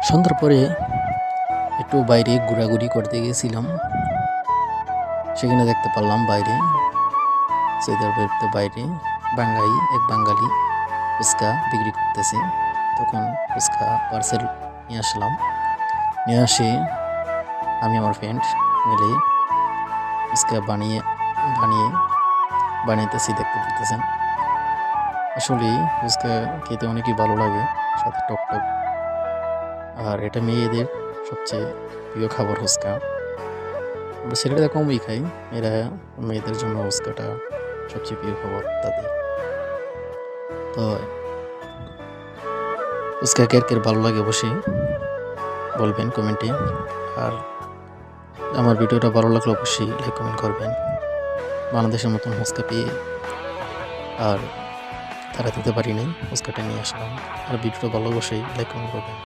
সন্ধ্যার পরে একটু বাইরে ঘোরাঘুরি করতে গেছিলাম। সেখানে দেখতে পারলাম বাইরে বাইরে এক বাঙালি ফুচকা বিক্রি করতেছে। তখন ফুচকা পার্সেল নিয়ে আসলাম। নিয়ে আসে আমি আমার ফ্রেন্ড মিলে ফুচকা বানাইতেছি, দেখতে পারতেছেন। আসলে ফুচকা খেতে অনেকই ভালো লাগে, সাথে টক টক। আর এটা মেয়েদের সবচেয়ে প্রিয় খাবার ফুচকা। আমরা ছেলেরা কমই খাই, এরা মেয়েদের জন্য ফুচকাটা সবচেয়ে প্রিয় খাবার তাদের। তো ফুচকা কে ভালো লাগে অবশ্যই বলবেন কমেন্টে। আর আমার ভিডিওটা ভালো লাগলে অবশ্যই লাইক কমেন্ট করবেন। বাংলাদেশের মতন ফুচকা পেয়ে আর তারা দিতে পারি নাই, ফুচকাটা নিয়ে আসলাম। আর ভিডিওটা ভালো অবশ্যই লাইক কমেন্ট করবেন।